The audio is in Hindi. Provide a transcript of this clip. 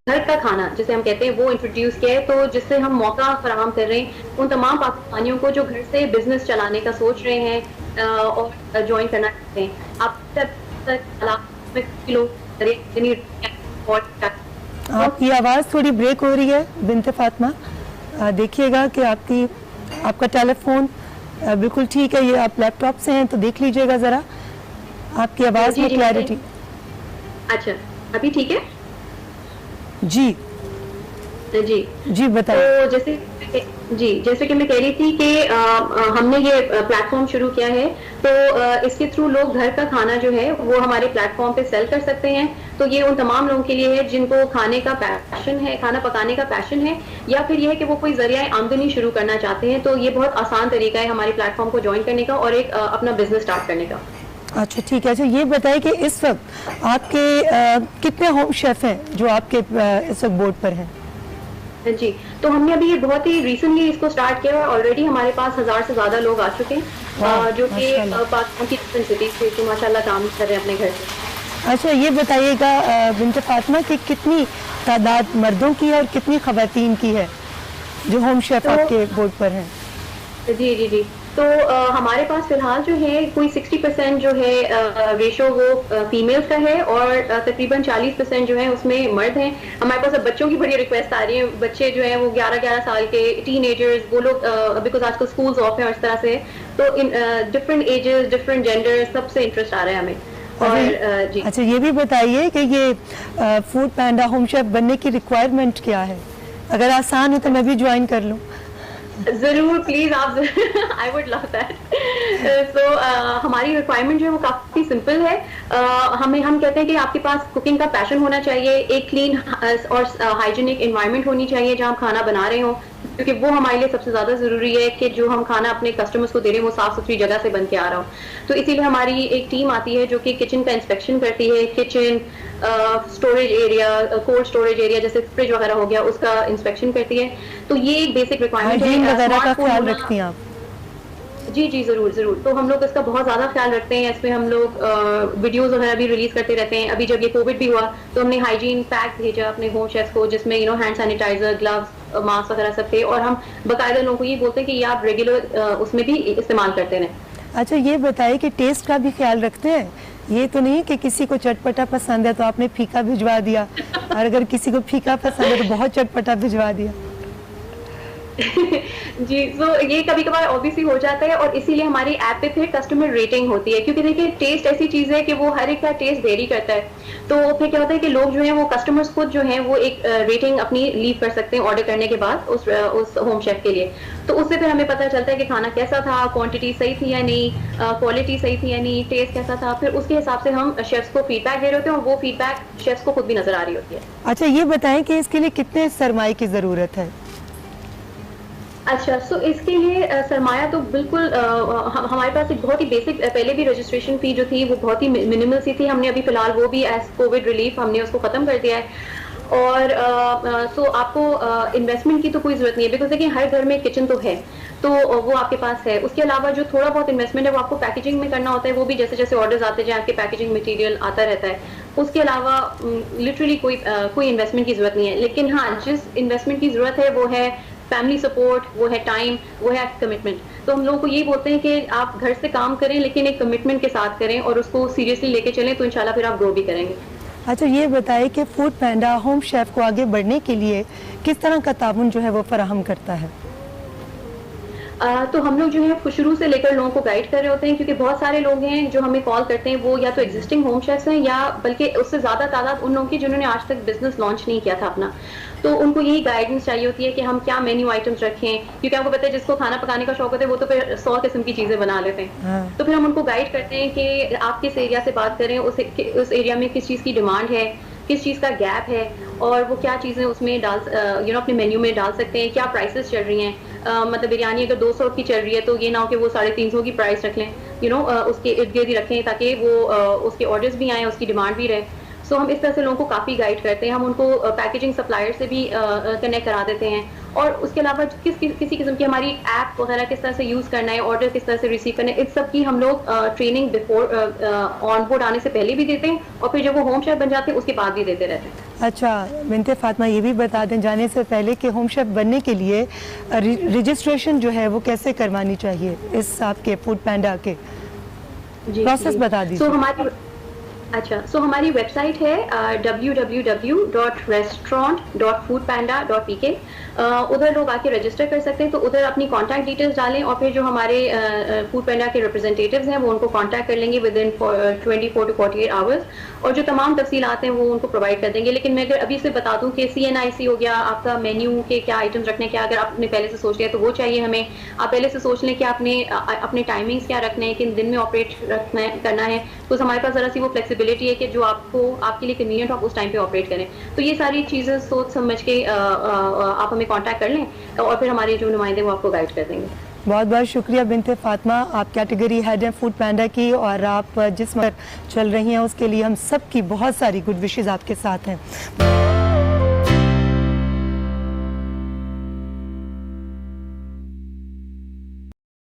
घर का खाना जिसे हम कहते हैं वो इंट्रोड्यूस किया है, तो जिससे हम मौका फराहम कर रहे हैं उन तमाम पाकिस्तानियों को जो घर से बिजनेस चलाने का सोच रहे हैं और ज्वाइन करना चाहते हैं। आप आपकी आवाज़ थोड़ी ब्रेक हो रही है बिनते फातिमा। देखिएगा कि आपका टेलीफोन बिल्कुल ठीक है। ये आप लैपटॉप से हैं तो देख लीजिएगा ज़रा आपकी आवाज़ में क्लैरिटी। अच्छा, अभी ठीक है जी जी जी बताइए। तो जैसे कि मैं कह रही थी कि हमने ये प्लेटफॉर्म शुरू किया है, तो इसके थ्रू लोग घर का खाना जो है वो हमारे प्लेटफॉर्म पे सेल कर सकते हैं। तो ये उन तमाम लोगों के लिए है जिनको खाने का पैशन है, खाना पकाने का पैशन है, या फिर ये है कि वो कोई जरिया आमदनी शुरू करना चाहते हैं। तो ये बहुत आसान तरीका है हमारे प्लेटफॉर्म को ज्वाइन करने का और एक अपना बिजनेस स्टार्ट करने का। अच्छा ठीक है। अच्छा ये बताइए कि इस वक्त आपके कितने होम शेफ हैं जो आपके इस वक्त बोर्ड पर हैं? जी, तो हमने अभी ये बहुत ही रिसेंटली इसको स्टार्ट किया है। ऑलरेडी हमारे पास 1000 से ज्यादा लोग आ चुके हैं जो कि पाकिस्तान की डिफरेंट सिटीज से तो माशाल्लाह काम कर रहे हैं अपने घर से। अच्छा ये बताइएगा बिनते फातिमा कि कितनी तादाद मर्दों की है और कितनी खवातीन की है जो होम शेफ आपके बोर्ड पर हैं? जी जी जी तो हमारे पास फिलहाल जो है कोई 60% जो है रेशो वो फीमेल्स का है और तकरीबन 40% जो है उसमें मर्द हैं। हमारे पास अब बच्चों की बड़ी रिक्वेस्ट आ रही है। बच्चे जो हैं वो 11-11 साल के टीनेजर्स, वो लोग बिकॉज आजकल स्कूल्स ऑफ हैं और इस तरह से, तो in different ages, different gender, सबसे इंटरेस्ट आ रहा है हमें। और जी अच्छा ये भी बताइए कि ये फूड पैंडा होम शेफ बनने की रिक्वायरमेंट क्या है? अगर आसान हो तो मैं भी ज्वाइन कर लूँ। जरूर प्लीज आप आई वुड लव दैट। सो हमारी रिक्वायरमेंट जो है वो काफी सिंपल है। हम कहते हैं कि आपके पास कुकिंग का पैशन होना चाहिए, एक क्लीन और हाइजीनिक एनवायरनमेंट होनी चाहिए जहां आप खाना बना रहे हो, क्योंकि वो हमारे लिए सबसे ज्यादा जरूरी है कि जो हम खाना अपने कस्टमर्स को दे रहे हैं वो साफ सुथरी जगह से बन के आ रहा हो। तो इसीलिए हमारी एक टीम आती है जो कि किचन का इंस्पेक्शन करती है। Kitchen, storage area, cold storage area जैसे फ्रिज वगैरह हो गया, उसका इंस्पेक्शन करती है। तो ये एक बेसिक रिक्वायरमेंट है। वगैरह का ख्याल रखती हैं आप? जी जी जरूर जरूर। तो हम लोग इसका बहुत ज्यादा ख्याल रखते हैं। इसमें हम लोग वीडियोस वगैरह भी रिलीज करते रहते हैं। अभी जब ये कोविड भी हुआ तो हमने हाइजीन पैक भेजा अपने होम शेफ्स को, जिसमें हैंड सैनिटाइजर, ग्लव्स, मास्क वगैरह सब थे, और हम बाकायदा लोगों को ये बोलते हैं कि ये आप रेगुलर उसमें भी इस्तेमाल करते रहें। अच्छा ये बताइए कि टेस्ट का भी ख्याल रखते हैं? ये तो नहीं कि किसी को चटपटा पसंद है तो आपने फीका भिजवा दिया, और अगर किसी को फीका पसंद है तो बहुत चटपटा भिजवा दिया। जी, तो ये कभी कभार ऑब्वियसली हो जाता है, और इसीलिए हमारी ऐप पे फिर कस्टमर रेटिंग होती है, क्योंकि देखिए टेस्ट ऐसी चीज है कि वो हर एक का टेस्ट वेरी करता है। तो फिर क्या होता है कि लोग जो हैं वो कस्टमर्स खुद जो हैं वो एक रेटिंग अपनी लीव कर सकते हैं ऑर्डर करने के बाद उस होम शेफ के लिए। तो उससे फिर हमें पता चलता है कि खाना कैसा था, क्वांटिटी सही थी या नहीं, क्वालिटी सही थी या नहीं, टेस्ट कैसा था। फिर उसके हिसाब से हम शेफ्स को फीडबैक दे रहे होते हैं, और वो फीडबैक शेफ्स को खुद भी नजर आ रही होती है। अच्छा ये बताएं कि इसके लिए कितने सरमाए की जरूरत है? अच्छा, सो इसके लिए सरमाया तो बिल्कुल हमारे पास एक बहुत ही बेसिक, पहले भी रजिस्ट्रेशन फी जो थी वो बहुत ही मिनिमल सी थी। हमने अभी फिलहाल वो भी एज कोविड रिलीफ हमने उसको खत्म कर दिया है। और सो आपको इन्वेस्टमेंट की तो कोई जरूरत नहीं है, बिकॉज देखिए हर घर में किचन तो है, तो वो आपके पास है। उसके अलावा जो थोड़ा बहुत इन्वेस्टमेंट है वो आपको पैकेजिंग में करना होता है, वो भी जैसे जैसे ऑर्डर्स आते जाए आपके पैकेजिंग मटेरियल आता रहता है। उसके अलावा लिटरली कोई इन्वेस्टमेंट की जरूरत नहीं है। लेकिन हाँ, जिस इन्वेस्टमेंट की जरूरत है वो है फैमिली सपोर्ट, वो है टाइम, वो है कमिटमेंट। तो हम लोगों को ये बोलते हैं कि आप घर से काम करें लेकिन एक कमिटमेंट के साथ करें और उसको सीरियसली लेके चलें, तो इंशाल्लाह फिर आप ग्रो भी करेंगे। अच्छा ये बताइए कि फूड पैंडा होम शेफ को आगे बढ़ने के लिए किस तरह का ताउन जो है वो फराहम करता है? तो हम लोग जो है शुरू से लेकर लोगों को गाइड कर रहे होते हैं, क्योंकि बहुत सारे लोग हैं जो हमें कॉल करते हैं, वो या तो एग्जिस्टिंग होम शेफ्स हैं या बल्कि उससे ज्यादा तादाद उन लोगों की जिन्होंने आज तक बिजनेस लॉन्च नहीं किया था अपना। तो उनको यही गाइडेंस चाहिए होती है कि हम क्या मेन्यू आइटम्स रखें, क्योंकि आपको पता है जिसको खाना पकाने का शौक होता है वो तो फिर 100 किस्म की चीजें बना लेते हैं। तो फिर हम उनको गाइड करते हैं कि आप किस एरिया से बात करें, उस एरिया में किस चीज की डिमांड है, किस चीज का गैप है, और वो क्या चीजें उसमें अपने मेन्यू में डाल सकते हैं, क्या प्राइसेस चल रही हैं। मतलब बिरयानी अगर 200 की चल रही है तो ये ना हो कि वो 350 की प्राइस रख लें, उसके इर्द गिर्द ही रखें ताकि वो उसके ऑर्डर्स भी आए, उसकी डिमांड भी रहे। सो हम इस तरह से लोगों को काफ़ी गाइड करते हैं, हम उनको पैकेजिंग सप्लायर से भी कनेक्ट करा देते हैं, और उसके अलावा किसी किस्म की हमारी ऐप वगैरह किस तरह से यूज़ करना है, ऑर्डर किस तरह से रिसीव करना है, इस सब की हम लोग ट्रेनिंग बिफोर ऑन बोर्ड आने से पहले भी देते हैं, और फिर जब वो होम शेफ बन जाते हैं उसके बाद भी देते रहते हैं। अच्छा बिनते फातिमा, ये भी बता दें जाने से पहले कि होम शेफ बनने के लिए रजिस्ट्रेशन जो है वो कैसे करवानी चाहिए इस आपके फूड पैंडा के प्रोसेस बता दीजिए। सो हमारी वेबसाइट है www.restaurant.foodpanda.pk। उधर लोग आके रजिस्टर कर सकते हैं, तो उधर अपनी कॉन्टैक्ट डिटेल्स डालें, और फिर जो हमारे फूड पैंडा के रिप्रेजेंटेटिव्स हैं वो उनको कॉन्टैक्ट कर लेंगे विद इन 24 to 48 आवर्स, और जो तमाम तफसीलात हैं वो उनको प्रोवाइड कर देंगे। लेकिन मैं अगर अभी से बता दूं कि CNIC हो गया, आपका मेन्यू के क्या आइटम्स रखने क्या, अगर आपने पहले से सोच लिया तो वो चाहिए हमें। आप पहले से सोच लें कि आपने अपने टाइमिंग्स क्या रखने हैं, किन दिन में ऑपरेट करना है, तो हमारे पास ज़रा सी वो फ्लेक्सिबिलिटी है कि जो आपके लिए कन्वीनियंट आप उस टाइम पे ऑपरेट करें। तो ये सारी चीज़ें सोच समझ के आप हमें कांटेक्ट कर लें, और फिर हमारे जो नुमाइंदे वो आपको गाइड कर देंगे। बहुत बहुत शुक्रिया बिनते फातिमा, आप कैटेगरी हेड हैं फूड पैंडा की, और आप जिस पर चल रही हैं उसके लिए हम सब की बहुत सारी गुड विशेज़ आपके साथ हैं।